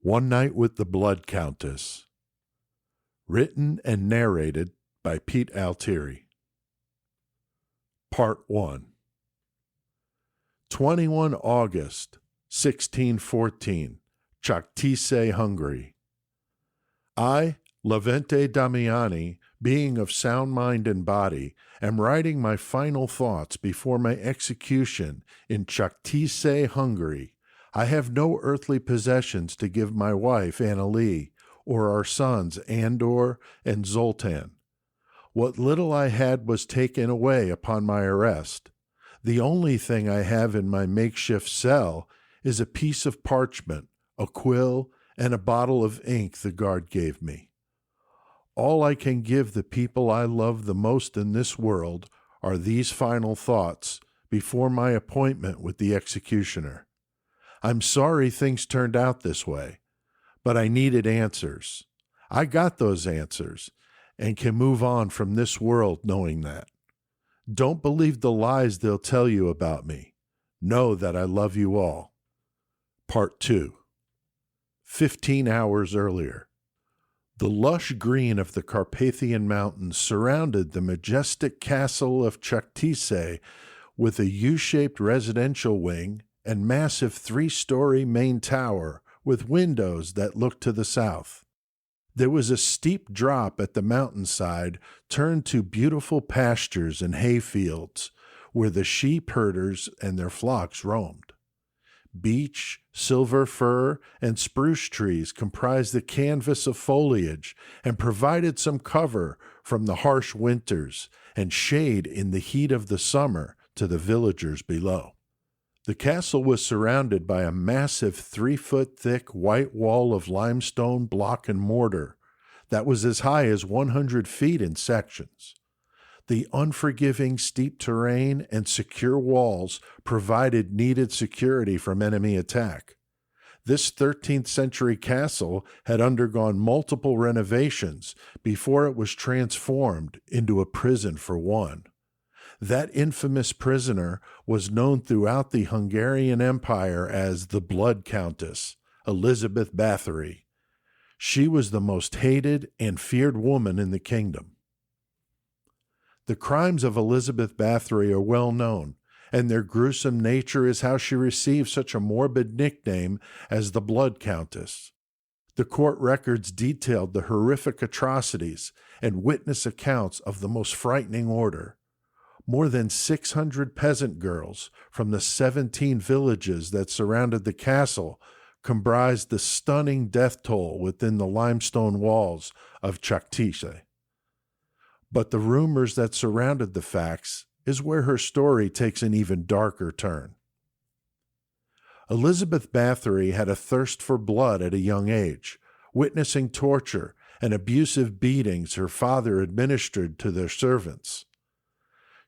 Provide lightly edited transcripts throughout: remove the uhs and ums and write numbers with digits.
One Night with the Blood Countess. Written and narrated by Pete Altieri. Part 1. 21 August, 1614, Chaktise, Hungary. I, Levente Damiani, being of sound mind and body, am writing my final thoughts before my execution in Chaktise, Hungary. I have no earthly possessions to give my wife, Annalie, or our sons, Andor and Zoltan. What little I had was taken away upon my arrest. The only thing I have in my makeshift cell is a piece of parchment, a quill, and a bottle of ink the guard gave me. All I can give the people I love the most in this world are these final thoughts before my appointment with the executioner. I'm sorry things turned out this way, but I needed answers. I got those answers and can move on from this world knowing that. Don't believe the lies they'll tell you about me. Know that I love you all. Part 2. 15 hours earlier. The lush green of the Carpathian Mountains surrounded the majestic castle of Chaktise with a U-shaped residential wing and massive 3-story main tower with windows that looked to the south. There was a steep drop at the mountainside turned to beautiful pastures and hayfields where the sheep herders and their flocks roamed. Beech, silver fir, and spruce trees comprised the canvas of foliage and provided some cover from the harsh winters and shade in the heat of the summer to the villagers below. The castle was surrounded by a massive 3-foot-thick white wall of limestone block and mortar that was as high as 100 feet in sections. The unforgiving steep terrain and secure walls provided needed security from enemy attack. This 13th century castle had undergone multiple renovations before it was transformed into a prison for one. That infamous prisoner was known throughout the Hungarian Empire as the Blood Countess, Elizabeth Bathory. She was the most hated and feared woman in the kingdom. The crimes of Elizabeth Bathory are well known, and their gruesome nature is how she received such a morbid nickname as the Blood Countess. The court records detailed the horrific atrocities and witness accounts of the most frightening order. More than 600 peasant girls from the 17 villages that surrounded the castle comprised the stunning death toll within the limestone walls of Chaktise. But the rumors that surrounded the facts is where her story takes an even darker turn. Elizabeth Bathory had a thirst for blood at a young age, witnessing torture and abusive beatings her father administered to their servants.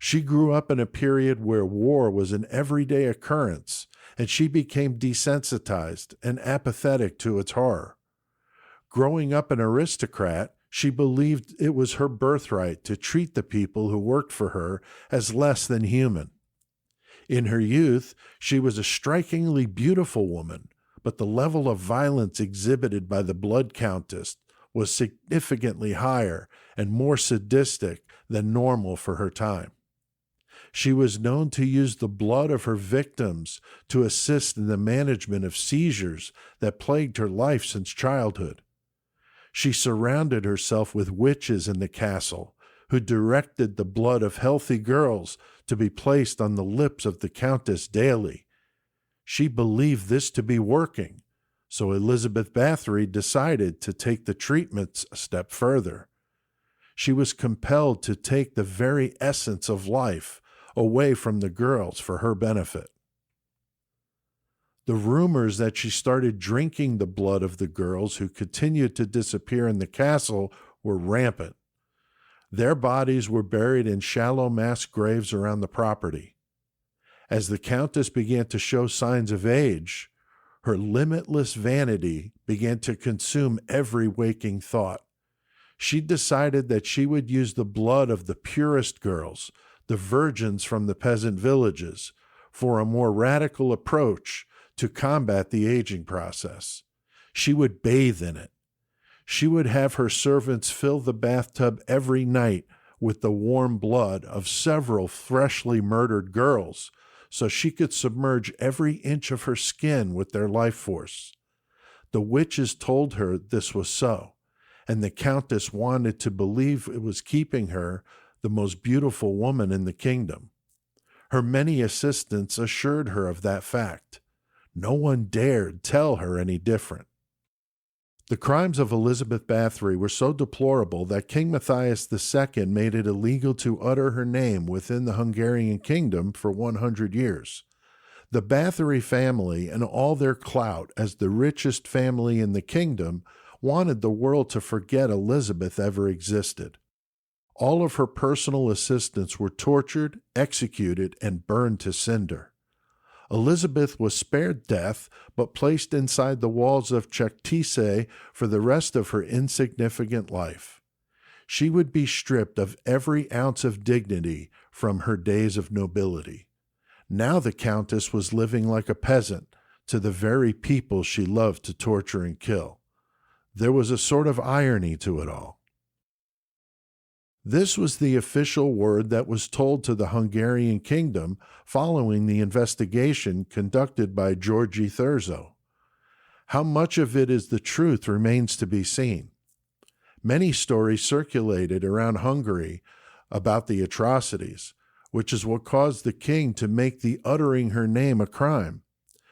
She grew up in a period where war was an everyday occurrence, and she became desensitized and apathetic to its horror. Growing up an aristocrat, she believed it was her birthright to treat the people who worked for her as less than human. In her youth, she was a strikingly beautiful woman, but the level of violence exhibited by the Blood Countess was significantly higher and more sadistic than normal for her time. She was known to use the blood of her victims to assist in the management of seizures that plagued her life since childhood. She surrounded herself with witches in the castle, who directed the blood of healthy girls to be placed on the lips of the Countess daily. She believed this to be working, so Elizabeth Bathory decided to take the treatments a step further. She was compelled to take the very essence of life away from the girls for her benefit. The rumors that she started drinking the blood of the girls who continued to disappear in the castle were rampant. Their bodies were buried in shallow mass graves around the property. As the Countess began to show signs of age, her limitless vanity began to consume every waking thought. She decided that she would use the blood of the purest girls, the virgins from the peasant villages, for a more radical approach to combat the aging process. She would bathe in it. She would have her servants fill the bathtub every night with the warm blood of several freshly murdered girls, so she could submerge every inch of her skin with their life force. The witches told her this was so, and the Countess wanted to believe it was keeping her the most beautiful woman in the kingdom. Her many assistants assured her of that fact. No one dared tell her any different. The crimes of Elizabeth Bathory were so deplorable that King Matthias II made it illegal to utter her name within the Hungarian kingdom for 100 years. The Bathory family and all their clout as the richest family in the kingdom wanted the world to forget Elizabeth ever existed. All of her personal assistants were tortured, executed, and burned to cinder. Elizabeth was spared death, but placed inside the walls of Czartoryski for the rest of her insignificant life. She would be stripped of every ounce of dignity from her days of nobility. Now the Countess was living like a peasant to the very people she loved to torture and kill. There was a sort of irony to it all. This was the official word that was told to the Hungarian kingdom following the investigation conducted by Georgi Thurzo. How much of it is the truth remains to be seen. Many stories circulated around Hungary about the atrocities, which is what caused the king to make the uttering her name a crime.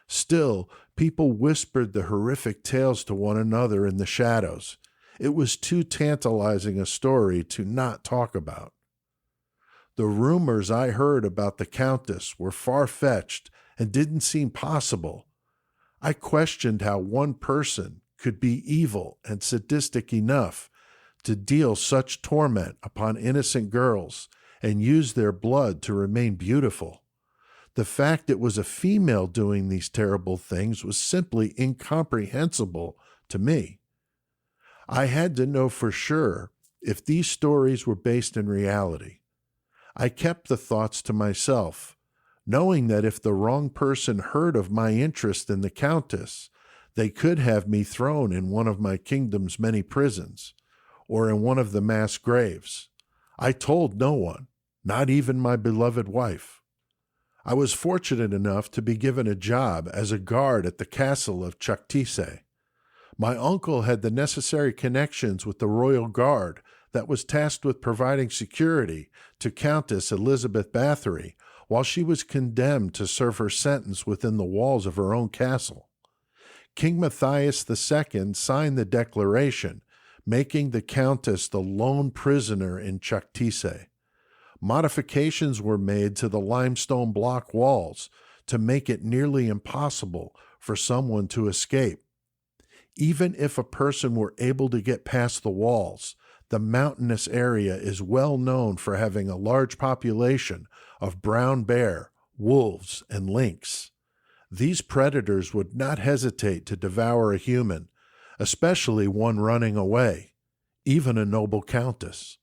Still, people whispered the horrific tales to one another in the shadows. It was too tantalizing a story to not talk about. The rumors I heard about the Countess were far-fetched and didn't seem possible. I questioned how one person could be evil and sadistic enough to deal such torment upon innocent girls and use their blood to remain beautiful. The fact it was a female doing these terrible things was simply incomprehensible to me. I had to know for sure if these stories were based in reality. I kept the thoughts to myself, knowing that if the wrong person heard of my interest in the Countess, they could have me thrown in one of my kingdom's many prisons, or in one of the mass graves. I told no one, not even my beloved wife. I was fortunate enough to be given a job as a guard at the castle of Czartoryski. My uncle had the necessary connections with the royal guard that was tasked with providing security to Countess Elizabeth Bathory while she was condemned to serve her sentence within the walls of her own castle. King Matthias II signed the declaration, making the Countess the lone prisoner in Czartoryski. Modifications were made to the limestone block walls to make it nearly impossible for someone to escape. Even if a person were able to get past the walls, the mountainous area is well known for having a large population of brown bear, wolves, and lynx. These predators would not hesitate to devour a human, especially one running away, even a noble countess.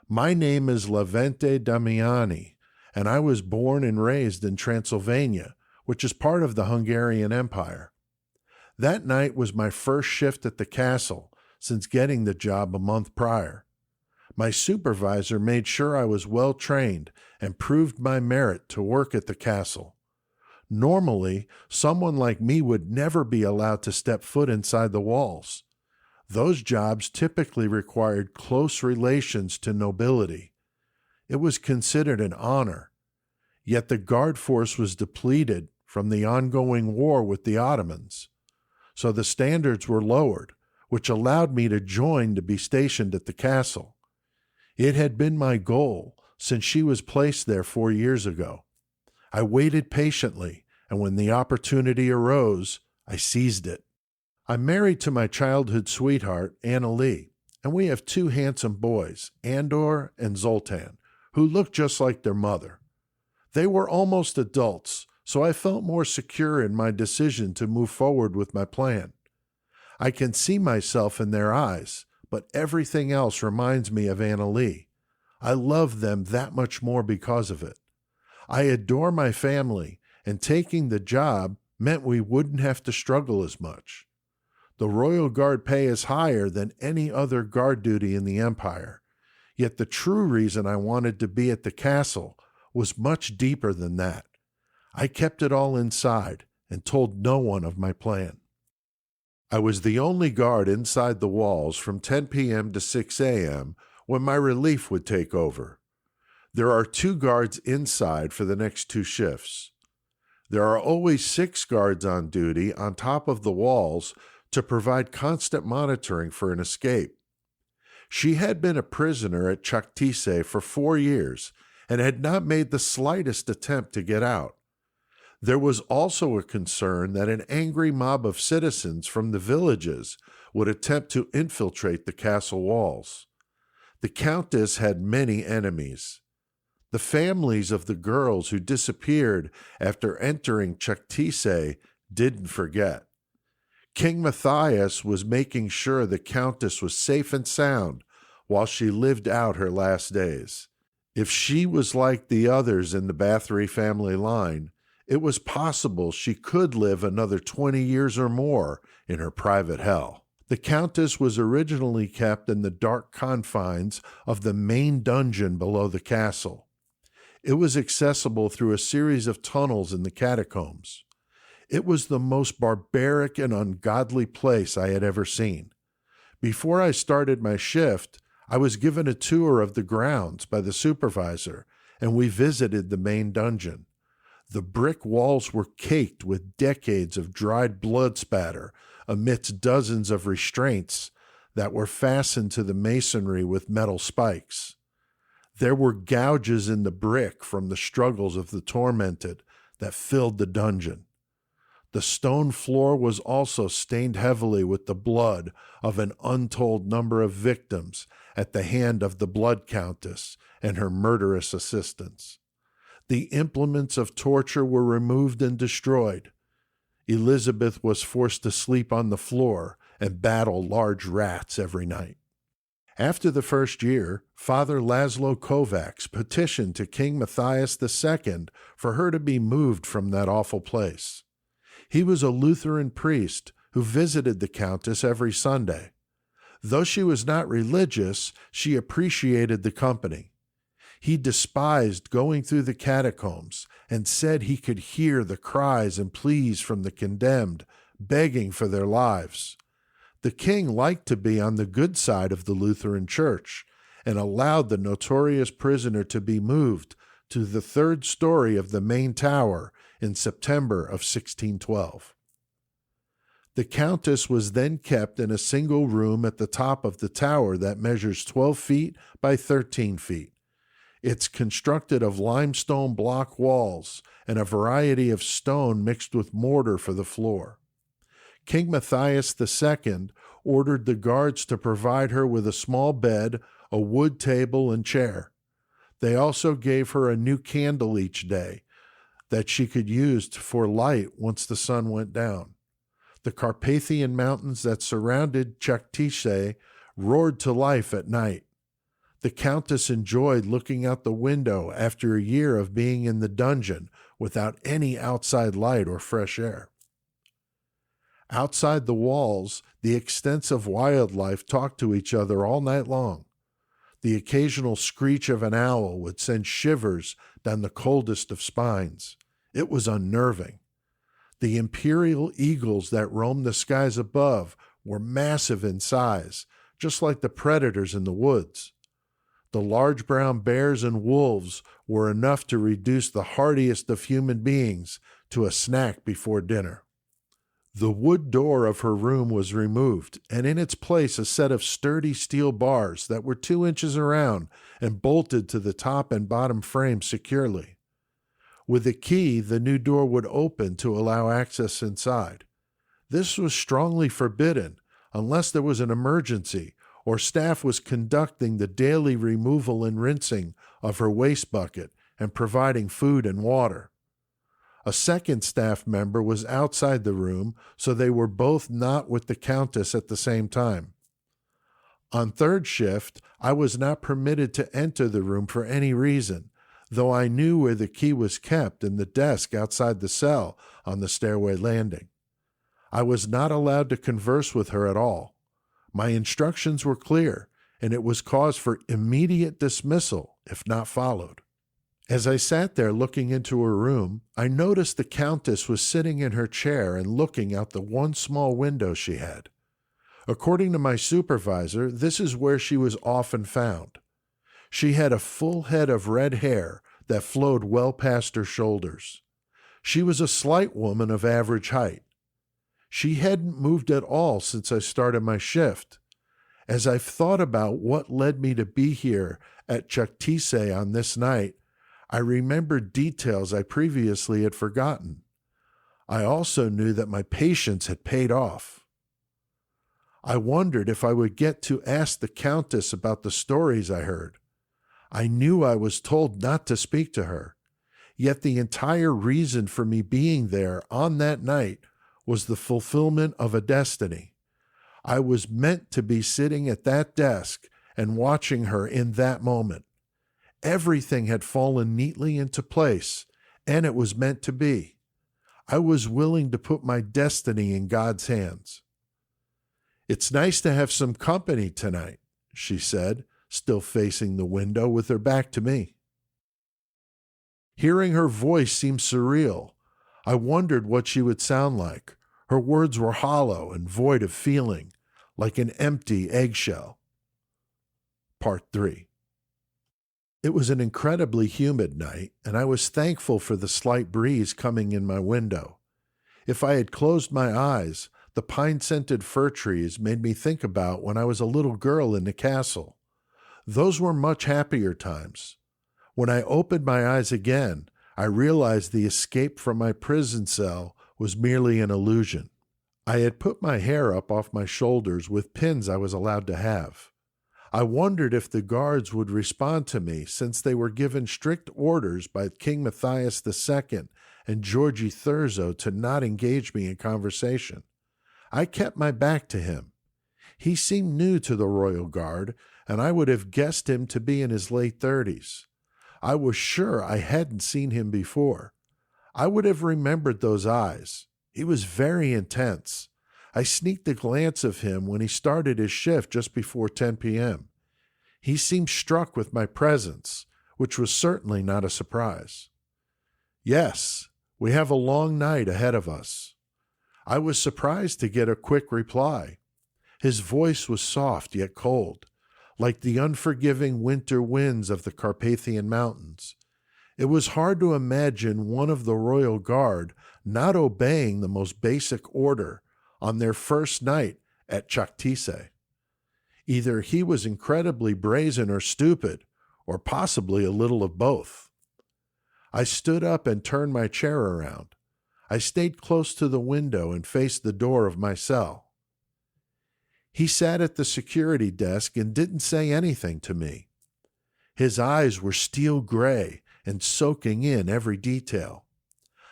My name is Levente Damiani, and I was born and raised in Transylvania, which is part of the Hungarian Empire. That night was my first shift at the castle since getting the job a month prior. My supervisor made sure I was well trained and proved my merit to work at the castle. Normally, someone like me would never be allowed to step foot inside the walls. Those jobs typically required close relations to nobility. It was considered an honor. Yet the guard force was depleted from the ongoing war with the Ottomans. So the standards were lowered, which allowed me to join to be stationed at the castle. It had been my goal since she was placed there 4 years ago. I waited patiently, and when the opportunity arose, I seized it. I'm married to my childhood sweetheart, Anna Lee, and we have 2 handsome boys, Andor and Zoltan, who look just like their mother. They were almost adults, so I felt more secure in my decision to move forward with my plan. I can see myself in their eyes, but everything else reminds me of Anna Lee. I love them that much more because of it. I adore my family, and taking the job meant we wouldn't have to struggle as much. The royal guard pay is higher than any other guard duty in the empire. Yet the true reason I wanted to be at the castle was much deeper than that. I kept it all inside and told no one of my plan. I was the only guard inside the walls from 10 p.m. to 6 a.m. when my relief would take over. There are 2 guards inside for the next 2 shifts. There are always 6 guards on duty on top of the walls to provide constant monitoring for an escape. She had been a prisoner at Chaktise for 4 years and had not made the slightest attempt to get out. There was also a concern that an angry mob of citizens from the villages would attempt to infiltrate the castle walls. The Countess had many enemies. The families of the girls who disappeared after entering Chaktise didn't forget. King Matthias was making sure the Countess was safe and sound while she lived out her last days. If she was like the others in the Bathory family line, it was possible she could live another 20 years or more in her private hell. The Countess was originally kept in the dark confines of the main dungeon below the castle. It was accessible through a series of tunnels in the catacombs. It was the most barbaric and ungodly place I had ever seen. Before I started my shift, I was given a tour of the grounds by the supervisor, and we visited the main dungeon. The brick walls were caked with decades of dried blood spatter amidst dozens of restraints that were fastened to the masonry with metal spikes. There were gouges in the brick from the struggles of the tormented that filled the dungeon. The stone floor was also stained heavily with the blood of an untold number of victims at the hand of the Blood Countess and her murderous assistants. The implements of torture were removed and destroyed. Elizabeth was forced to sleep on the floor and battle large rats every night. After the first year, Father Laszlo Kovacs petitioned to King Matthias II for her to be moved from that awful place. He was a Lutheran priest who visited the Countess every Sunday. Though she was not religious, she appreciated the company. He despised going through the catacombs and said he could hear the cries and pleas from the condemned, begging for their lives. The king liked to be on the good side of the Lutheran Church and allowed the notorious prisoner to be moved to the 3rd story of the main tower in September of 1612. The Countess was then kept in a single room at the top of the tower that measures 12 feet by 13 feet. It's constructed of limestone block walls and a variety of stone mixed with mortar for the floor. King Matthias II ordered the guards to provide her with a small bed, a wood table, and chair. They also gave her a new candle each day that she could use for light once the sun went down. The Carpathian mountains that surrounded Chaktise roared to life at night. The Countess enjoyed looking out the window after a year of being in the dungeon without any outside light or fresh air. Outside the walls, the extensive wildlife talked to each other all night long. The occasional screech of an owl would send shivers down the coldest of spines. It was unnerving. The imperial eagles that roamed the skies above were massive in size, just like the predators in the woods. The large brown bears and wolves were enough to reduce the hardiest of human beings to a snack before dinner. The wood door of her room was removed, and in its place a set of sturdy steel bars that were 2 inches around and bolted to the top and bottom frame securely. With a key, the new door would open to allow access inside. This was strongly forbidden unless there was an emergency or staff was conducting the daily removal and rinsing of her waste bucket and providing food and water. A second staff member was outside the room, so they were both not with the Countess at the same time. On 3rd shift, I was not permitted to enter the room for any reason, though I knew where the key was kept in the desk outside the cell on the stairway landing. I was not allowed to converse with her at all. My instructions were clear, and it was cause for immediate dismissal if not followed. As I sat there looking into her room, I noticed the Countess was sitting in her chair and looking out the one small window she had. According to my supervisor, this is where she was often found. She had a full head of red hair that flowed well past her shoulders. She was a slight woman of average height. She hadn't moved at all since I started my shift. As I've thought about what led me to be here at Chaktise on this night, I remembered details I previously had forgotten. I also knew that my patience had paid off. I wondered if I would get to ask the Countess about the stories I heard. I knew I was told not to speak to her, yet the entire reason for me being there on that night was the fulfillment of a destiny. I was meant to be sitting at that desk and watching her in that moment. Everything had fallen neatly into place, and it was meant to be. I was willing to put my destiny in God's hands. "It's nice to have some company tonight," she said, still facing the window with her back to me. Hearing her voice seemed surreal. I wondered what she would sound like. Her words were hollow and void of feeling, like an empty eggshell. Part 3. It was an incredibly humid night, and I was thankful for the slight breeze coming in my window. If I had closed my eyes, the pine-scented fir trees made me think about when I was a little girl in the castle. Those were much happier times. When I opened my eyes again, I realized the escape from my prison cell was merely an illusion. I had put my hair up off my shoulders with pins I was allowed to have. I wondered if the guards would respond to me, since they were given strict orders by King Matthias II and Georgie Thurzo to not engage me in conversation. I kept my back to him. He seemed new to the royal guard, and I would have guessed him to be in his late 30s. I was sure I hadn't seen him before. I would have remembered those eyes. He was very intense. I sneaked a glance of him when he started his shift just before 10 p.m. He seemed struck with my presence, which was certainly not a surprise. "Yes, we have a long night ahead of us." I was surprised to get a quick reply. His voice was soft yet cold, like the unforgiving winter winds of the Carpathian Mountains. It was hard to imagine one of the royal guard not obeying the most basic order on their first night at Chaktise. Either he was incredibly brazen or stupid, or possibly a little of both. I stood up and turned my chair around. I stayed close to the window and faced the door of my cell. He sat at the security desk and didn't say anything to me. His eyes were steel gray and soaking in every detail.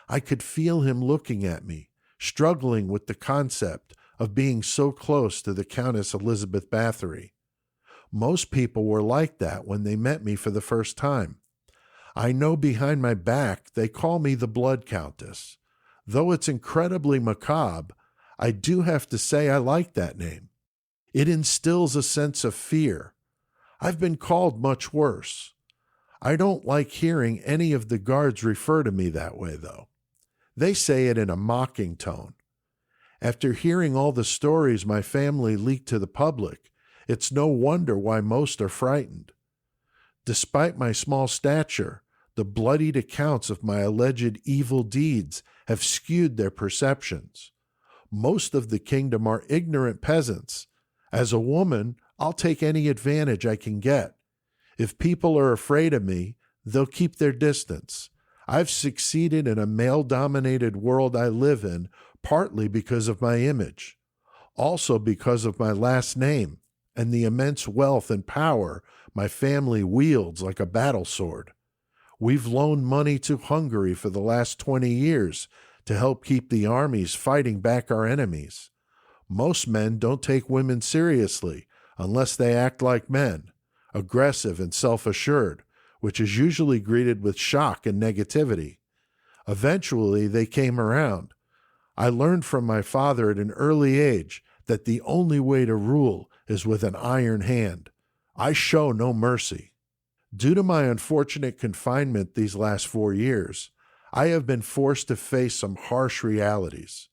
I could feel him looking at me, struggling with the concept of being so close to the Countess Elizabeth Bathory. Most people were like that when they met me for the first time. I know behind my back they call me the Blood Countess. Though it's incredibly macabre, I do have to say I like that name. It instills a sense of fear. I've been called much worse. I don't like hearing any of the guards refer to me that way, though. They say it in a mocking tone. After hearing all the stories my family leaked to the public, it's no wonder why most are frightened. Despite my small stature, the bloodied accounts of my alleged evil deeds have skewed their perceptions. Most of the kingdom are ignorant peasants. As a woman, I'll take any advantage I can get. If people are afraid of me, they'll keep their distance. I've succeeded in a male-dominated world I live in, partly because of my image, also because of my last name and the immense wealth and power my family wields like a battle sword. We've loaned money to Hungary for the last 20 years to help keep the armies fighting back our enemies. Most men don't take women seriously unless they act like men, aggressive and self-assured, which is usually greeted with shock and negativity. Eventually, they came around. I learned from my father at an early age that the only way to rule is with an iron hand. I show no mercy. Due to my unfortunate confinement these last 4 years, I have been forced to face some harsh realities.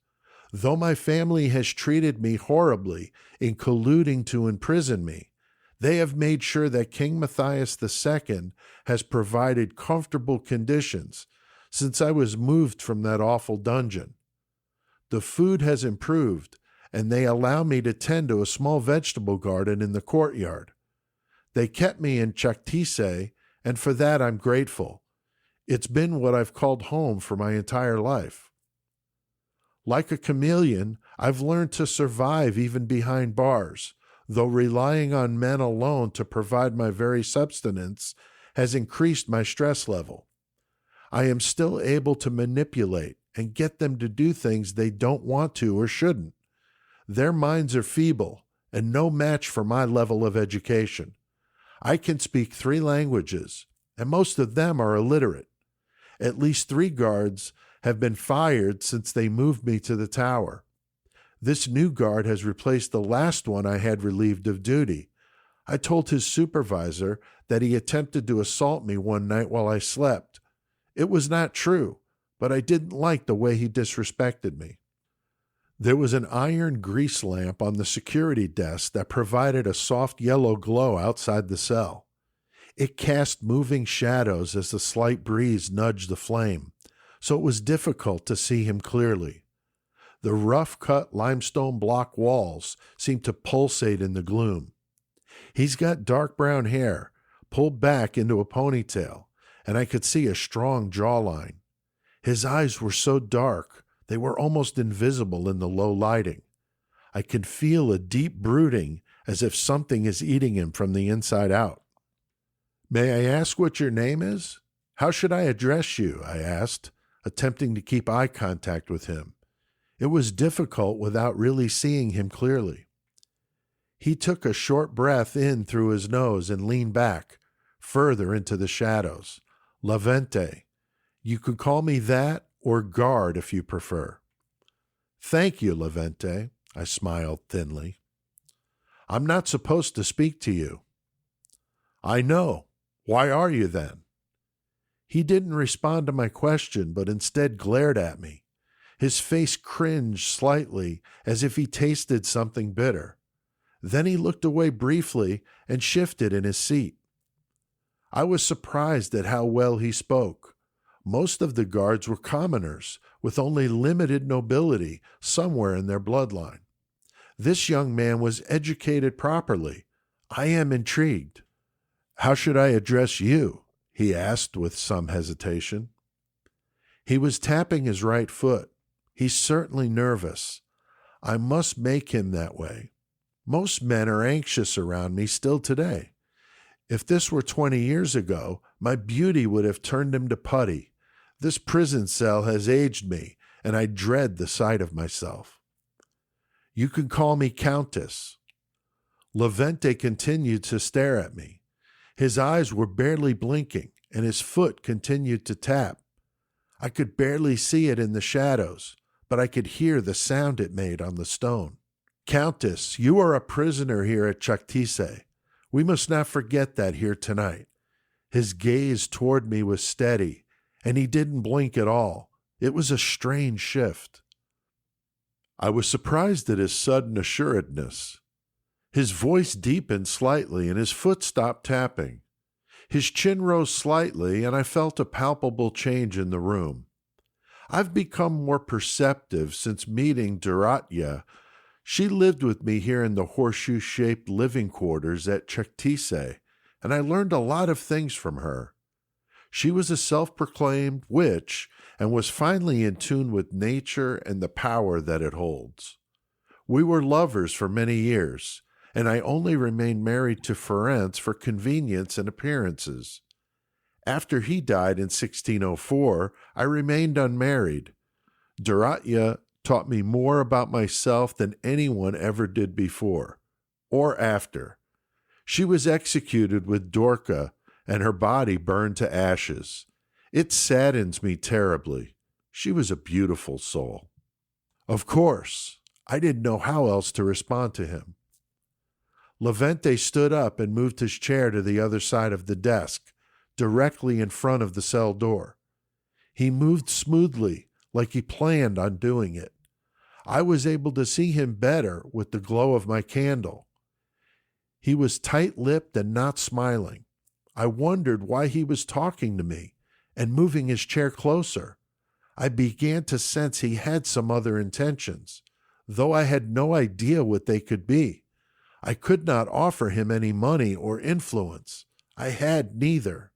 Though my family has treated me horribly in colluding to imprison me, they have made sure that King Matthias II has provided comfortable conditions since I was moved from that awful dungeon. The food has improved, and they allow me to tend to a small vegetable garden in the courtyard. They kept me in Chaktise, and for that I'm grateful. It's been what I've called home for my entire life. Like a chameleon, I've learned to survive even behind bars, though relying on men alone to provide my very subsistence has increased my stress level. I am still able to manipulate and get them to do things they don't want to or shouldn't. Their minds are feeble and no match for my level of education. I can speak 3 languages, and most of them are illiterate. At least 3 guards have been fired since they moved me to the tower. This new guard has replaced the last one I had relieved of duty. I told his supervisor that he attempted to assault me one night while I slept. It was not true, but I didn't like the way he disrespected me. There was an iron grease lamp on the security desk that provided a soft yellow glow outside the cell. It cast moving shadows as the slight breeze nudged the flame, so it was difficult to see him clearly. The rough-cut limestone block walls seemed to pulsate in the gloom. He's got dark brown hair, pulled back into a ponytail, and I could see a strong jawline. His eyes were so dark, they were almost invisible in the low lighting. I could feel a deep brooding, as if something is eating him from the inside out. "May I ask what your name is? How should I address you?" I asked, attempting to keep eye contact with him. It was difficult without really seeing him clearly. He took a short breath in through his nose and leaned back, further into the shadows. "Lavente. You could call me that or guard if you prefer." "Thank you, Lavente," I smiled thinly. "I'm not supposed to speak to you." "I know. Why are you then?" He didn't respond to my question, but instead glared at me. His face cringed slightly, as if he tasted something bitter. Then he looked away briefly and shifted in his seat. I was surprised at how well he spoke. Most of the guards were commoners, with only limited nobility somewhere in their bloodline. This young man was educated properly. I am intrigued. "How should I address you?" he asked with some hesitation. He was tapping his right foot. He's certainly nervous. I must make him that way. Most men are anxious around me still today. If this were 20 years ago, my beauty would have turned him to putty. This prison cell has aged me, and I dread the sight of myself. "You can call me Countess." Lavente continued to stare at me. His eyes were barely blinking, and his foot continued to tap. I could barely see it in the shadows, but I could hear the sound it made on the stone. "Countess, you are a prisoner here at Chaktise. We must not forget that here tonight." His gaze toward me was steady, and he didn't blink at all. It was a strange shift. I was surprised at his sudden assuredness. His voice deepened slightly, and his foot stopped tapping. His chin rose slightly, and I felt a palpable change in the room. I've become more perceptive since meeting Duratya. She lived with me here in the horseshoe-shaped living quarters at Chaktise, and I learned a lot of things from her. She was a self-proclaimed witch and was finally in tune with nature and the power that it holds. We were lovers for many years, and I only remained married to Ferenc for convenience and appearances. After he died in 1604, I remained unmarried. Duratya taught me more about myself than anyone ever did before, or after. She was executed with Dorka, and her body burned to ashes. It saddens me terribly. She was a beautiful soul. Of course, I didn't know how else to respond to him. Levente stood up and moved his chair to the other side of the desk, directly in front of the cell door. He moved smoothly, like he planned on doing it. I was able to see him better with the glow of my candle. He was tight-lipped and not smiling. I wondered why he was talking to me and moving his chair closer. I began to sense he had some other intentions, though I had no idea what they could be. I could not offer him any money or influence. I had neither.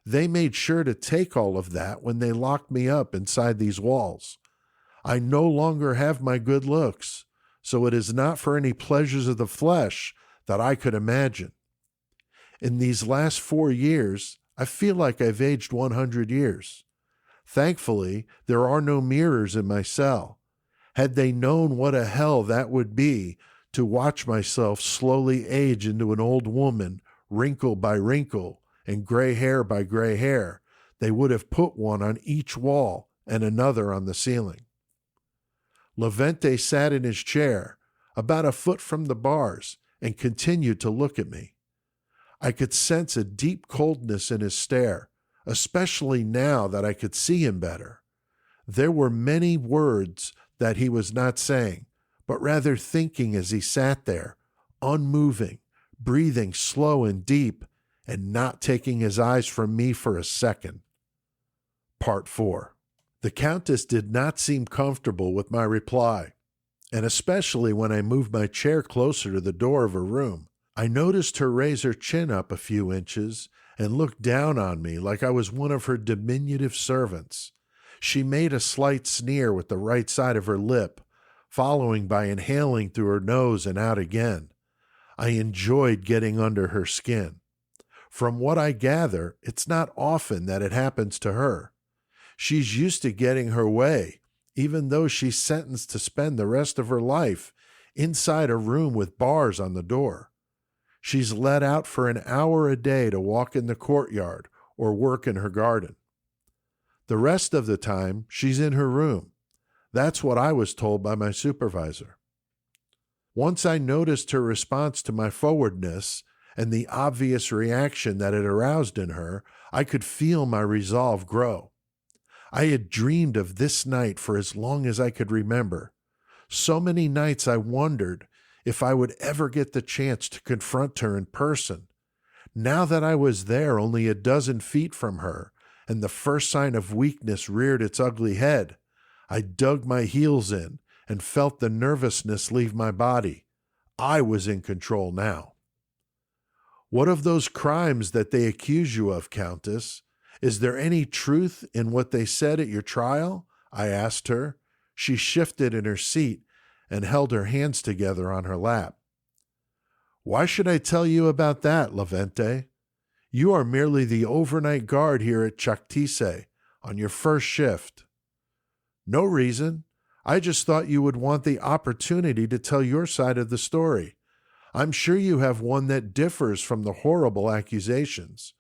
They made sure to take all of that when they locked me up inside these walls. I no longer have my good looks, so it is not for any pleasures of the flesh that I could imagine. In these last 4 years, I feel like I've aged 100 years. Thankfully, there are no mirrors in my cell. Had they known what a hell that would be to watch myself slowly age into an old woman, wrinkle by wrinkle, and gray hair by gray hair, they would have put one on each wall and another on the ceiling. Levente sat in his chair, about a foot from the bars, and continued to look at me. I could sense a deep coldness in his stare, especially now that I could see him better. There were many words that he was not saying, but rather thinking as he sat there, unmoving, breathing slow and deep, and not taking his eyes from me for a second. Part 4. The Countess did not seem comfortable with my reply, and especially when I moved my chair closer to the door of her room. I noticed her raise her chin up a few inches and look down on me like I was one of her diminutive servants. She made a slight sneer with the right side of her lip, following by inhaling through her nose and out again. I enjoyed getting under her skin. From what I gather, it's not often that it happens to her. She's used to getting her way, even though she's sentenced to spend the rest of her life inside a room with bars on the door. She's let out for an hour a day to walk in the courtyard or work in her garden. The rest of the time, she's in her room. That's what I was told by my supervisor. Once I noticed her response to my forwardness and the obvious reaction that it aroused in her, I could feel my resolve grow. I had dreamed of this night for as long as I could remember. So many nights I wondered if I would ever get the chance to confront her in person. Now that I was there only a dozen feet from her, and the first sign of weakness reared its ugly head, I dug my heels in and felt the nervousness leave my body. I was in control now. What of those crimes that they accuse you of, Countess? Is there any truth in what they said at your trial? I asked her. She shifted in her seat and held her hands together on her lap. Why should I tell you about that, Levente? You are merely the overnight guard here at Chactise on your first shift. No reason. I just thought you would want the opportunity to tell your side of the story. I'm sure you have one that differs from the horrible accusations,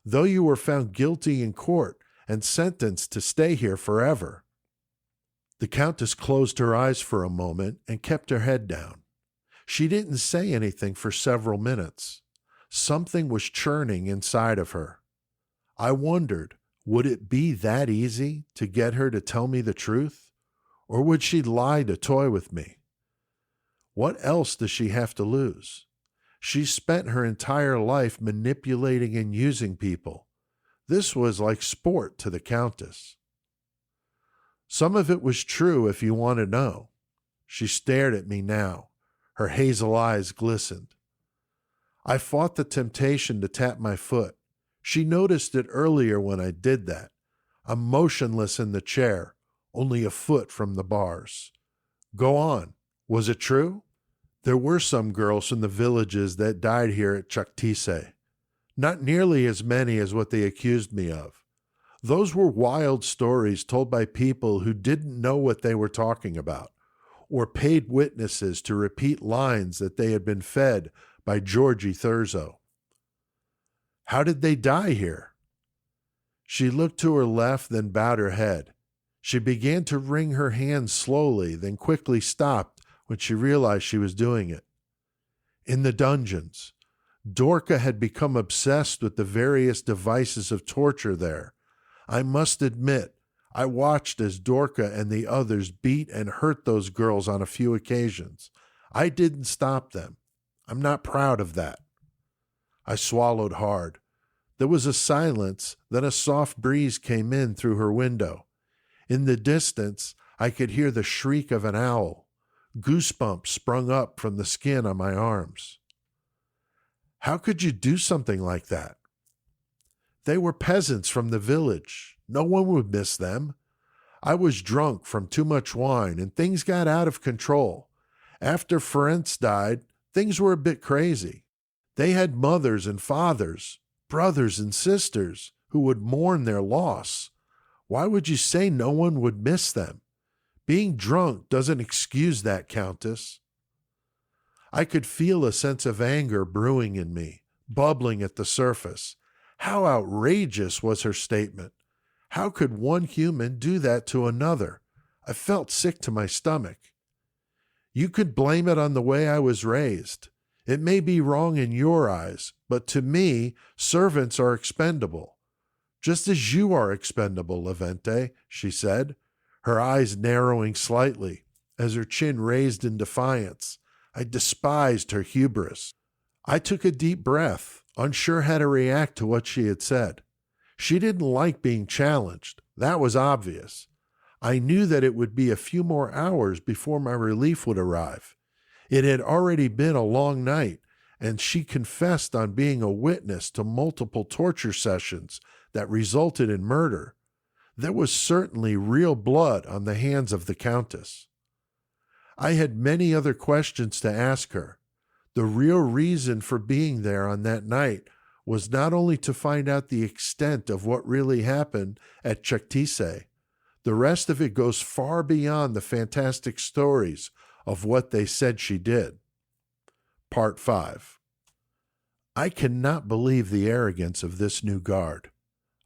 though you were found guilty in court and sentenced to stay here forever. The Countess closed her eyes for a moment and kept her head down. She didn't say anything for several minutes. Something was churning inside of her. I wondered, would it be that easy to get her to tell me the truth? Or would she lie to toy with me? What else does she have to lose? She spent her entire life manipulating and using people. This was like sport to the Countess. Some of it was true if you want to know. She stared at me now. Her hazel eyes glistened. I fought the temptation to tap my foot. She noticed it earlier when I did that. I'm motionless in the chair, only a foot from the bars. Go on. Was it true? There were some girls from the villages that died here at Chactise. Not nearly as many as what they accused me of. Those were wild stories told by people who didn't know what they were talking about, or paid witnesses to repeat lines that they had been fed by Georgie Thurzo. How did they die here? She looked to her left, then bowed her head. She began to wring her hands slowly, then quickly stopped when she realized she was doing it. In the dungeons, Dorca had become obsessed with the various devices of torture there. I must admit, I watched as Dorca and the others beat and hurt those girls on a few occasions. I didn't stop them. I'm not proud of that. I swallowed hard. There was a silence, then a soft breeze came in through her window. In the distance, I could hear the shriek of an owl. Goosebumps sprung up from the skin on my arms. How could you do something like that? They were peasants from the village. No one would miss them. I was drunk from too much wine, and things got out of control. After Ferenc died, things were a bit crazy. They had mothers and fathers, brothers and sisters, who would mourn their loss. Why would you say no one would miss them? Being drunk doesn't excuse that, Countess. I could feel a sense of anger brewing in me, bubbling at the surface. How outrageous was her statement? How could one human do that to another? I felt sick to my stomach. You could blame it on the way I was raised. It may be wrong in your eyes, but to me, servants are expendable. Just as you are expendable, Levente, she said, her eyes narrowing slightly as her chin raised in defiance. I despised her hubris. I took a deep breath, unsure how to react to what she had said. She didn't like being challenged. That was obvious. I knew that it would be a few more hours before my relief would arrive. It had already been a long night, and she confessed on being a witness to multiple torture sessions that resulted in murder. There was certainly real blood on the hands of the Countess. I had many other questions to ask her. The real reason for being there on that night was not only to find out the extent of what really happened at Chaktise. The rest of it goes far beyond the fantastic stories of what they said she did. Part 5. I cannot believe the arrogance of this new guard.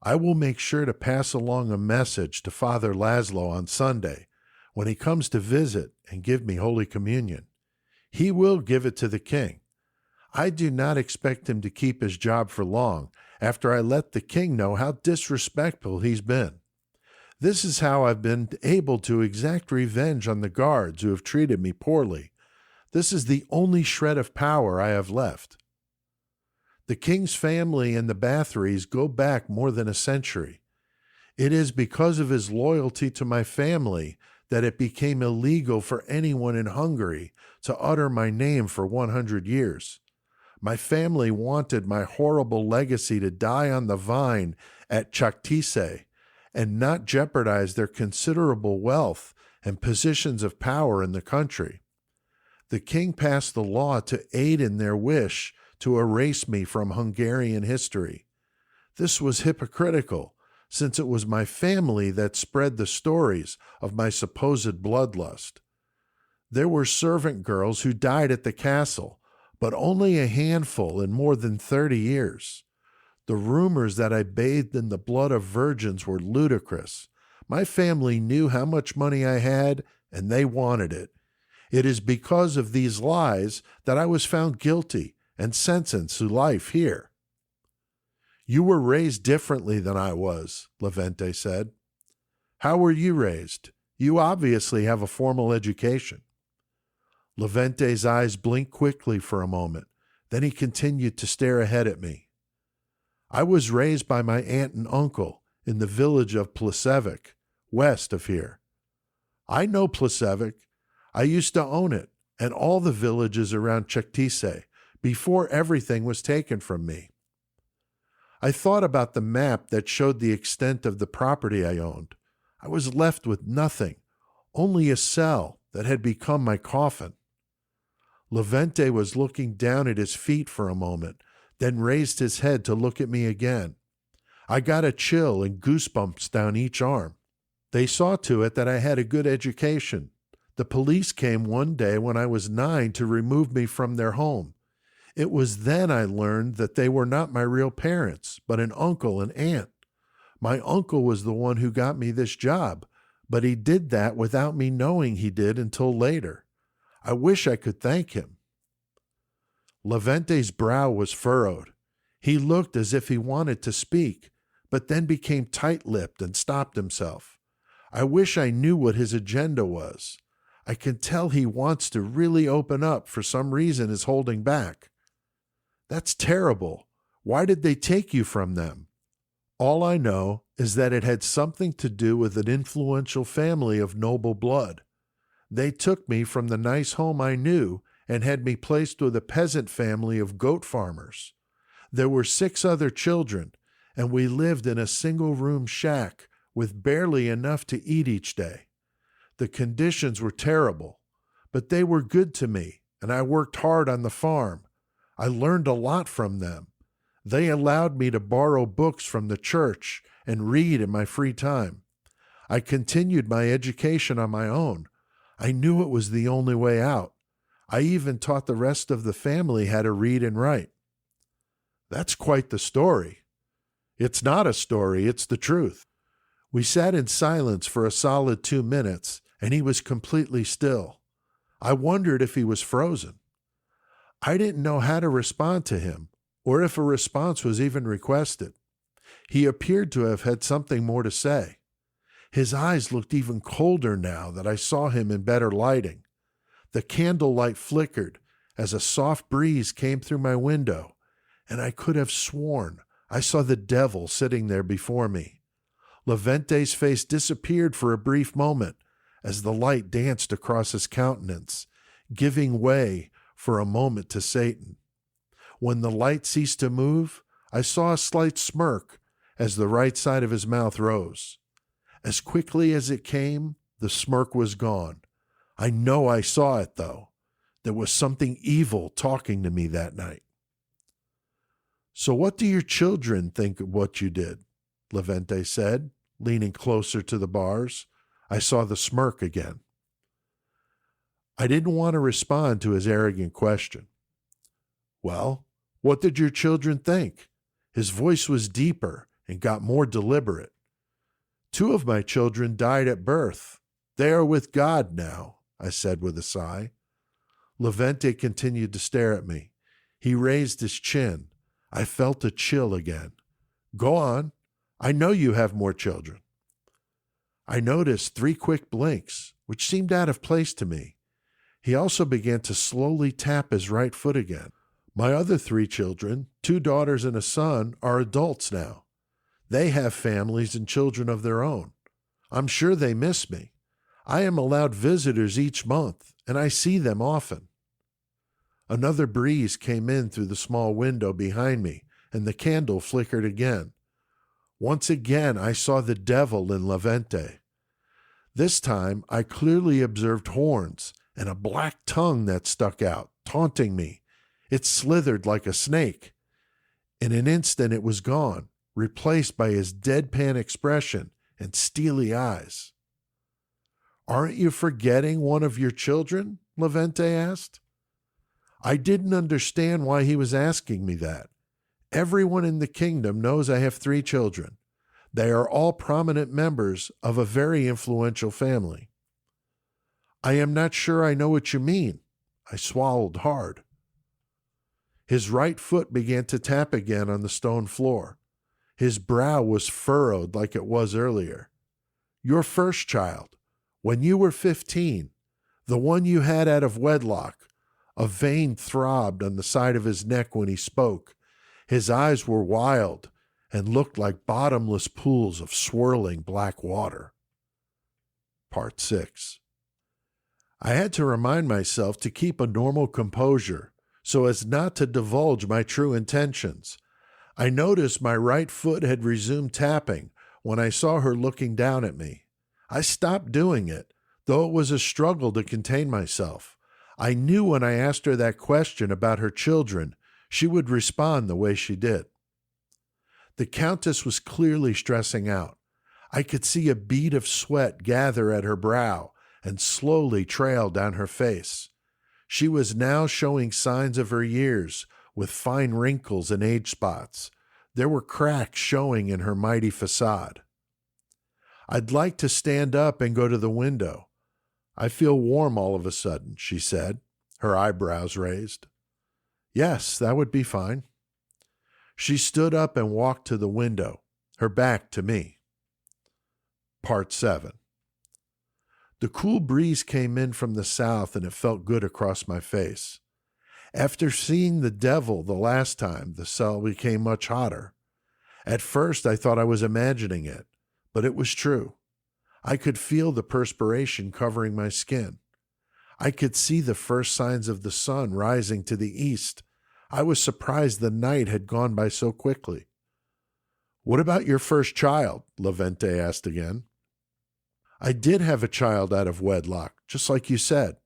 I will make sure to pass along a message to Father Laszlo on Sunday when he comes to visit and give me Holy Communion. He will give it to the king. I do not expect him to keep his job for long after I let the king know how disrespectful he's been. This is how I've been able to exact revenge on the guards who have treated me poorly. This is the only shred of power I have left. The king's family and the Bathorys go back more than a century. It is because of his loyalty to my family that it became illegal for anyone in Hungary to utter my name for 100 years. My family wanted my horrible legacy to die on the vine at Chaktise and not jeopardize their considerable wealth and positions of power in the country. The king passed the law to aid in their wish to erase me from Hungarian history. This was hypocritical, since it was my family that spread the stories of my supposed bloodlust. There were servant girls who died at the castle, but only a handful in more than 30 years. The rumors that I bathed in the blood of virgins were ludicrous. My family knew how much money I had, and they wanted it. It is because of these lies that I was found guilty and sentenced to life here. You were raised differently than I was, Levente said. How were you raised? You obviously have a formal education. Levente's eyes blinked quickly for a moment. Then he continued to stare ahead at me. I was raised by my aunt and uncle in the village of Plesevic, west of here. I know Plesevic. I used to own it and all the villages around Chaktise before everything was taken from me. I thought about the map that showed the extent of the property I owned. I was left with nothing, only a cell that had become my coffin. Levente was looking down at his feet for a moment, then raised his head to look at me again. I got a chill and goosebumps down each arm. They saw to it that I had a good education. The police came one day when I was 9 to remove me from their home. It was then I learned that they were not my real parents, but an uncle and aunt. My uncle was the one who got me this job, but he did that without me knowing he did until later. I wish I could thank him." Levente's brow was furrowed. He looked as if he wanted to speak, but then became tight-lipped and stopped himself. I wish I knew what his agenda was. I can tell he wants to really open up, for some reason is holding back. "That's terrible. Why did they take you from them?" "All I know is that it had something to do with an influential family of noble blood. They took me from the nice home I knew and had me placed with a peasant family of goat farmers. There were 6 other children, and we lived in a single-room shack with barely enough to eat each day. The conditions were terrible, but they were good to me, and I worked hard on the farm. I learned a lot from them. They allowed me to borrow books from the church and read in my free time. I continued my education on my own. I knew it was the only way out. I even taught the rest of the family how to read and write." "That's quite the story." "It's not a story, it's the truth." We sat in silence for a solid 2 minutes, and he was completely still. I wondered if he was frozen. I didn't know how to respond to him, or if a response was even requested. He appeared to have had something more to say. His eyes looked even colder now that I saw him in better lighting. The candlelight flickered as a soft breeze came through my window, and I could have sworn I saw the devil sitting there before me. Levente's face disappeared for a brief moment as the light danced across his countenance, giving way for a moment to Satan. When the light ceased to move, I saw a slight smirk as the right side of his mouth rose. As quickly as it came, the smirk was gone. I know I saw it, though. There was something evil talking to me that night. "So what do your children think of what you did?" Levente said, leaning closer to the bars. I saw the smirk again. I didn't want to respond to his arrogant question. "Well, what did your children think?" His voice was deeper and got more deliberate. "2 of my children died at birth. They are with God now," I said with a sigh. Levente continued to stare at me. He raised his chin. I felt a chill again. "Go on. I know you have more children." I noticed 3 quick blinks, which seemed out of place to me. He also began to slowly tap his right foot again. "My other 3 children, 2 daughters and a son, are adults now. They have families and children of their own. I'm sure they miss me. I am allowed visitors each month, and I see them often." Another breeze came in through the small window behind me, and the candle flickered again. Once again, I saw the devil in Levente. This time, I clearly observed horns and a black tongue that stuck out, taunting me. It slithered like a snake. In an instant, it was gone, replaced by his deadpan expression and steely eyes. "Aren't you forgetting one of your children?" Levente asked. I didn't understand why he was asking me that. Everyone in the kingdom knows I have 3 children. They are all prominent members of a very influential family. "I am not sure I know what you mean." I swallowed hard. His right foot began to tap again on the stone floor. His brow was furrowed like it was earlier. "Your first child, when you were 15, the one you had out of wedlock." A vein throbbed on the side of his neck when he spoke. His eyes were wild and looked like bottomless pools of swirling black water. Part 6. I had to remind myself to keep a normal composure so as not to divulge my true intentions. I noticed my right foot had resumed tapping when I saw her looking down at me. I stopped doing it, though it was a struggle to contain myself. I knew when I asked her that question about her children, she would respond the way she did. The Countess was clearly stressing out. I could see a bead of sweat gather at her brow and slowly trail down her face. She was now showing signs of her years, with fine wrinkles and age spots. There were cracks showing in her mighty facade. I'd like to stand up and go to the window. I feel warm all of a sudden, she said, her eyebrows raised. Yes, that would be fine. She stood up and walked to the window, her back to me. Part 7. The cool breeze came in from the south and it felt good across my face. After seeing the devil the last time, the cell became much hotter. At first, I thought I was imagining it, but it was true. I could feel the perspiration covering my skin. I could see the first signs of the sun rising to the east. I was surprised the night had gone by so quickly. What about your first child? Levente asked again. I did have a child out of wedlock, just like you said.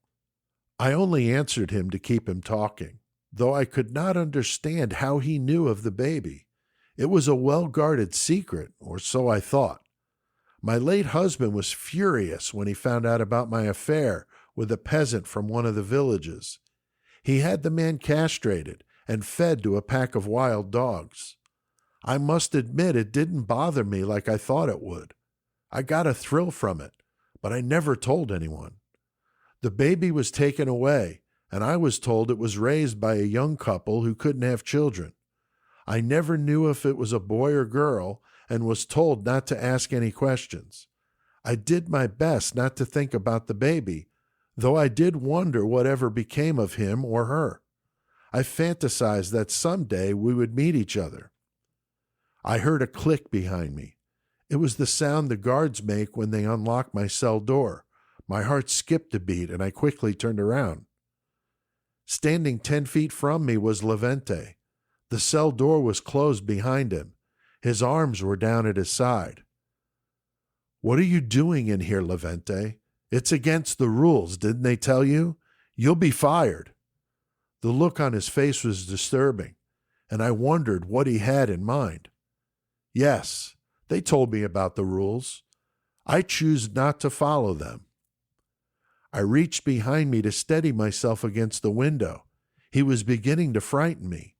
I only answered him to keep him talking, though I could not understand how he knew of the baby. It was a well-guarded secret, or so I thought. My late husband was furious when he found out about my affair with a peasant from one of the villages. He had the man castrated and fed to a pack of wild dogs. I must admit it didn't bother me like I thought it would. I got a thrill from it, but I never told anyone. The baby was taken away, and I was told it was raised by a young couple who couldn't have children. I never knew if it was a boy or girl and was told not to ask any questions. I did my best not to think about the baby, though I did wonder whatever became of him or her. I fantasized that someday we would meet each other. I heard a click behind me. It was the sound the guards make when they unlock my cell door. My heart skipped a beat, and I quickly turned around. Standing 10 feet from me was Levente. The cell door was closed behind him. His arms were down at his side. What are you doing in here, Levente? It's against the rules, didn't they tell you? You'll be fired. The look on his face was disturbing, and I wondered what he had in mind. Yes, they told me about the rules. I choose not to follow them. I reached behind me to steady myself against the window. He was beginning to frighten me.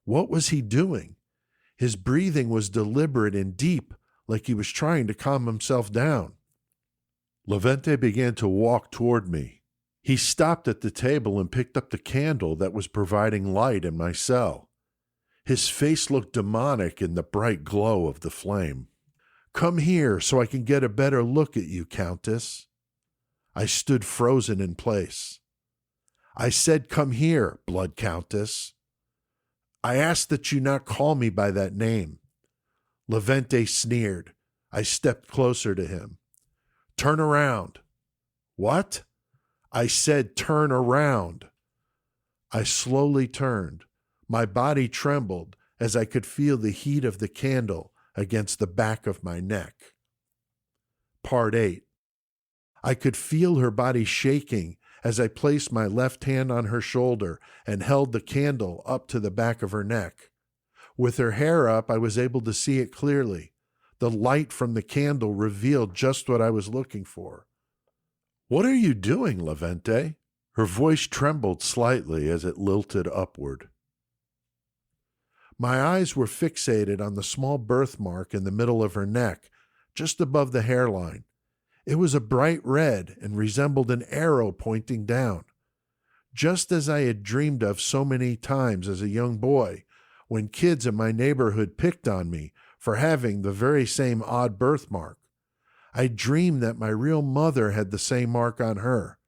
What was he doing? His breathing was deliberate and deep, like he was trying to calm himself down. Levente began to walk toward me. He stopped at the table and picked up the candle that was providing light in my cell. His face looked demonic in the bright glow of the flame. Come here so I can get a better look at you, Countess. I stood frozen in place. I said, come here, Blood Countess. I asked that you not call me by that name. Levente sneered. I stepped closer to him. Turn around. What? I said turn around. I slowly turned. My body trembled as I could feel the heat of the candle against the back of my neck. Part 8. I could feel her body shaking as I placed my left hand on her shoulder and held the candle up to the back of her neck. With her hair up, I was able to see it clearly. The light from the candle revealed just what I was looking for. What are you doing, Levente? Her voice trembled slightly as it lilted upward. My eyes were fixated on the small birthmark in the middle of her neck, just above the hairline. It was a bright red and resembled an arrow pointing down, just as I had dreamed of so many times as a young boy, when kids in my neighborhood picked on me for having the very same odd birthmark. I dreamed that my real mother had the same mark on her.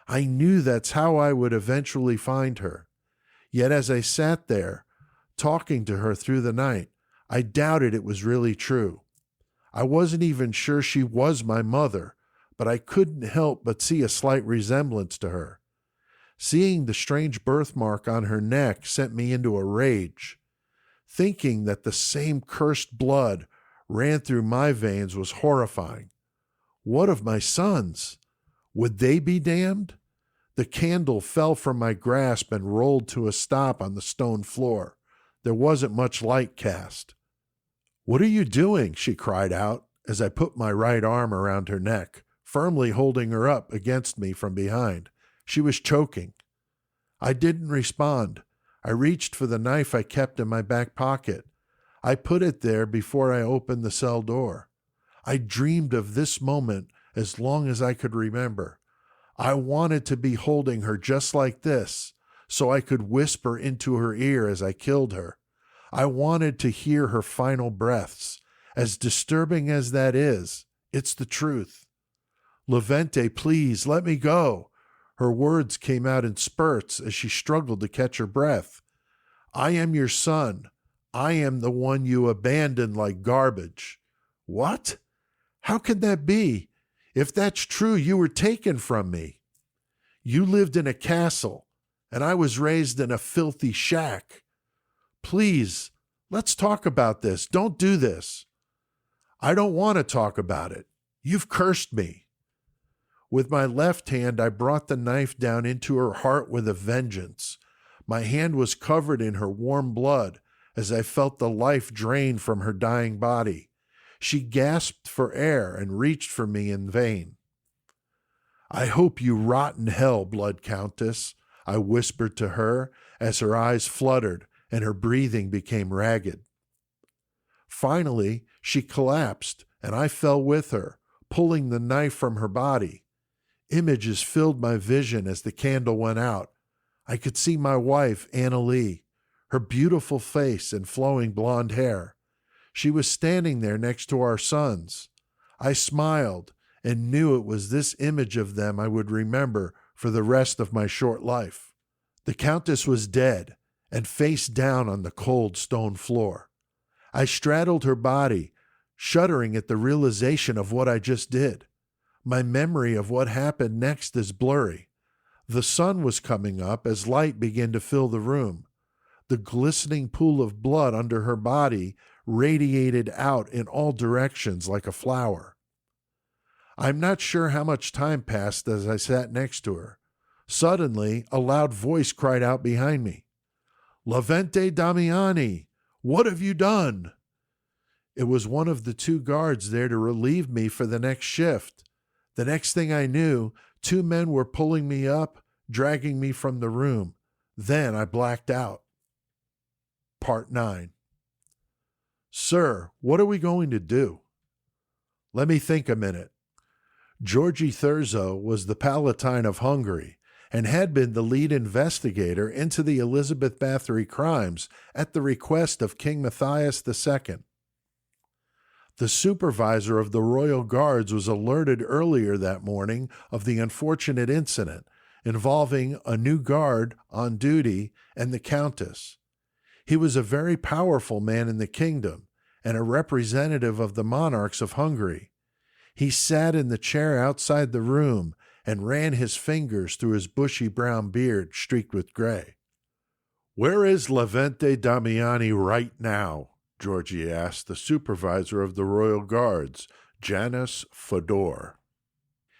I knew that's how I would eventually find her. Yet as I sat there, talking to her through the night, I doubted it was really true. I wasn't even sure she was my mother, but I couldn't help but see a slight resemblance to her. Seeing the strange birthmark on her neck sent me into a rage. Thinking that the same cursed blood ran through my veins was horrifying. What of my sons? Would they be damned? The candle fell from my grasp and rolled to a stop on the stone floor. There wasn't much light cast. What are you doing? She cried out as I put my right arm around her neck, firmly holding her up against me from behind. She was choking. I didn't respond. I reached for the knife I kept in my back pocket. I put it there before I opened the cell door. I dreamed of this moment as long as I could remember. I wanted to be holding her just like this, so I could whisper into her ear as I killed her. I wanted to hear her final breaths. As disturbing as that is, it's the truth. Levente, please, let me go. Her words came out in spurts as she struggled to catch her breath. I am your son. I am the one you abandoned like garbage. What? How can that be? If that's true, you were taken from me. You lived in a castle, and I was raised in a filthy shack. Please, let's talk about this. Don't do this. I don't want to talk about it. You've cursed me. With my left hand, I brought the knife down into her heart with a vengeance. My hand was covered in her warm blood as I felt the life drain from her dying body. She gasped for air and reached for me in vain. I hope you rot in hell, Blood Countess, I whispered to her as her eyes fluttered and her breathing became ragged. Finally, she collapsed, and I fell with her, pulling the knife from her body. Images filled my vision as the candle went out. I could see my wife, Anna Lee, her beautiful face and flowing blonde hair. She was standing there next to our sons. I smiled and knew it was this image of them I would remember for the rest of my short life. The Countess was dead and face down on the cold stone floor. I straddled her body, shuddering at the realization of what I just did. My memory of what happened next is blurry. The sun was coming up as light began to fill the room. The glistening pool of blood under her body radiated out in all directions like a flower. I'm not sure how much time passed as I sat next to her. Suddenly, a loud voice cried out behind me. Levente Damiani, what have you done? It was one of the two guards there to relieve me for the next shift. The next thing I knew, two men were pulling me up, dragging me from the room. Then I blacked out. Part 9. Sir, what are we going to do? Let me think a minute. Georgi Thurzo was the Palatine of Hungary and had been the lead investigator into the Elizabeth Bathory crimes at the request of King Matthias II. The supervisor of the Royal Guards was alerted earlier that morning of the unfortunate incident involving a new guard on duty and the Countess. He was a very powerful man in the kingdom and a representative of the monarchs of Hungary. He sat in the chair outside the room and ran his fingers through his bushy brown beard streaked with gray. Where is Levente Damiani right now? Georgi asked the supervisor of the Royal Guards, Janus Fodor.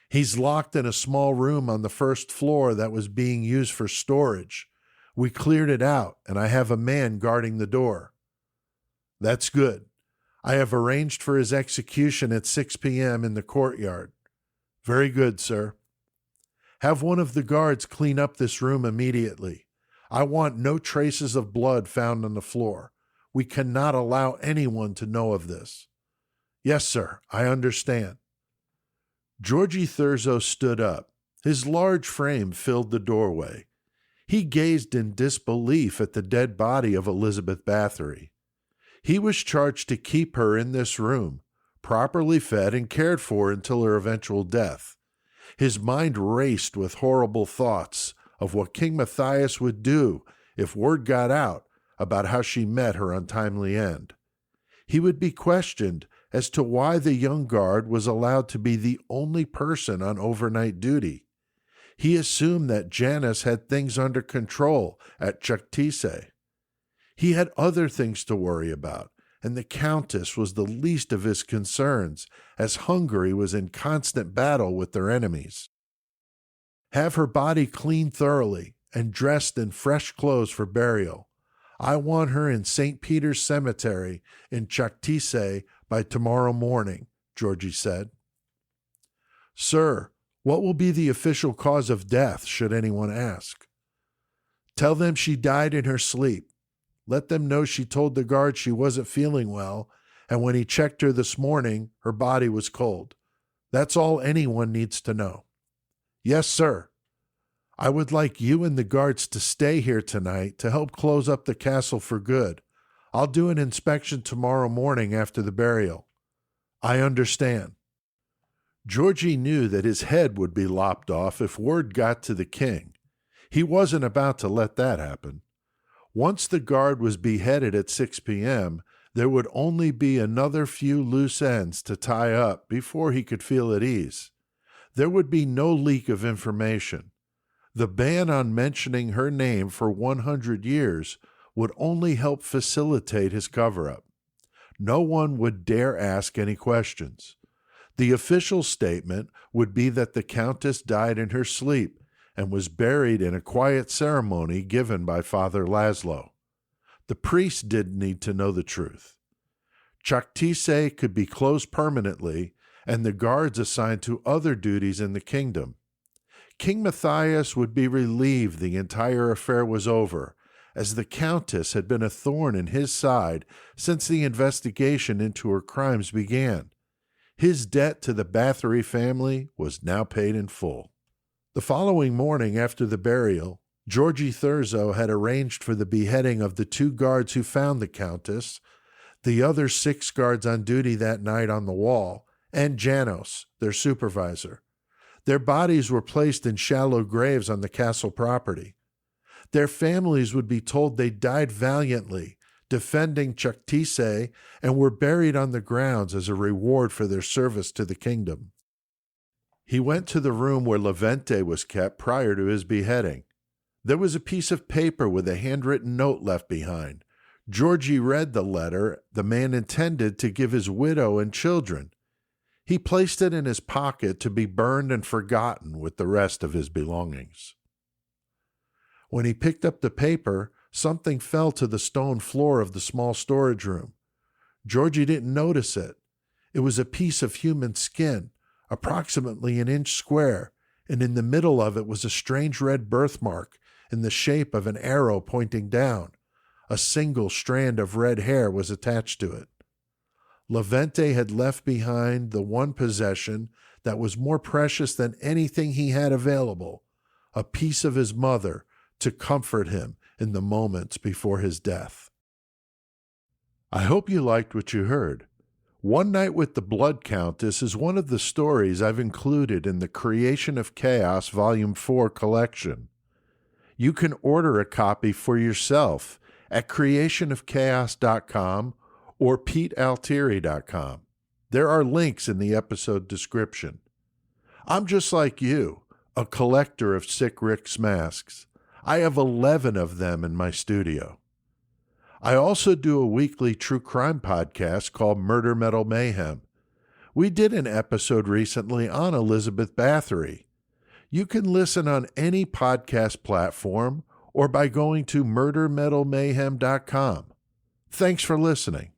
He's locked in a small room on the first floor that was being used for storage. We cleared it out, and I have a man guarding the door. That's good. I have arranged for his execution at 6 p.m. in the courtyard. Very good, sir. Have one of the guards clean up this room immediately. I want no traces of blood found on the floor. We cannot allow anyone to know of this. Yes, sir, I understand. Georgi Thurzo stood up. His large frame filled the doorway. He gazed in disbelief at the dead body of Elizabeth Bathory. He was charged to keep her in this room, properly fed and cared for until her eventual death. His mind raced with horrible thoughts of what King Matthias would do if word got out about how she met her untimely end. He would be questioned as to why the young guard was allowed to be the only person on overnight duty. He assumed that Janus had things under control at Chaktise. He had other things to worry about, and the Countess was the least of his concerns, as Hungary was in constant battle with their enemies. Have her body cleaned thoroughly and dressed in fresh clothes for burial. I want her in St. Peter's Cemetery in Chaktise by tomorrow morning, Georgi said. Sir, what will be the official cause of death, should anyone ask? Tell them she died in her sleep. Let them know she told the guard she wasn't feeling well and when he checked her this morning, her body was cold. That's all anyone needs to know." "Yes, sir. I would like you and the guards to stay here tonight to help close up the castle for good. I'll do an inspection tomorrow morning after the burial." "I understand." Georgie knew that his head would be lopped off if word got to the king. He wasn't about to let that happen. Once the guard was beheaded at 6 p.m., there would only be another few loose ends to tie up before he could feel at ease. There would be no leak of information. The ban on mentioning her name for 100 years would only help facilitate his cover-up. No one would dare ask any questions. The official statement would be that the Countess died in her sleep and was buried in a quiet ceremony given by Father Laszlo. The priest didn't need to know the truth. Chaktisay could be closed permanently and the guards assigned to other duties in the kingdom. King Matthias would be relieved the entire affair was over, as the Countess had been a thorn in his side since the investigation into her crimes began. His debt to the Bathory family was now paid in full. The following morning after the burial, Georgie Thurzo had arranged for the beheading of the 2 guards who found the Countess, the other 6 guards on duty that night on the wall, and Janos, their supervisor. Their bodies were placed in shallow graves on the castle property. Their families would be told they died valiantly, defending Chaktisay, and were buried on the grounds as a reward for their service to the kingdom. He went to the room where Levente was kept prior to his beheading. There was a piece of paper with a handwritten note left behind. Georgie read the letter the man intended to give his widow and children. He placed it in his pocket to be burned and forgotten with the rest of his belongings. When he picked up the paper, something fell to the stone floor of the small storage room. Georgie didn't notice it. It was a piece of human skin, approximately an inch square, and in the middle of it was a strange red birthmark in the shape of an arrow pointing down. A single strand of red hair was attached to it. Levente had left behind the one possession that was more precious than anything he had available, a piece of his mother to comfort him in the moments before his death. I hope you liked what you heard. One Night with the Blood Countess is one of the stories I've included in the Creation of Chaos Volume 4 collection. You can order a copy for yourself at creationofchaos.com or petealtieri.com. There are links in the episode description. I'm just like you, a collector of Sick Rick's masks. I have 11 of them in my studio. I also do a weekly true crime podcast called Murder Metal Mayhem. We did an episode recently on Elizabeth Bathory. You can listen on any podcast platform or by going to murdermetalmayhem.com. Thanks for listening.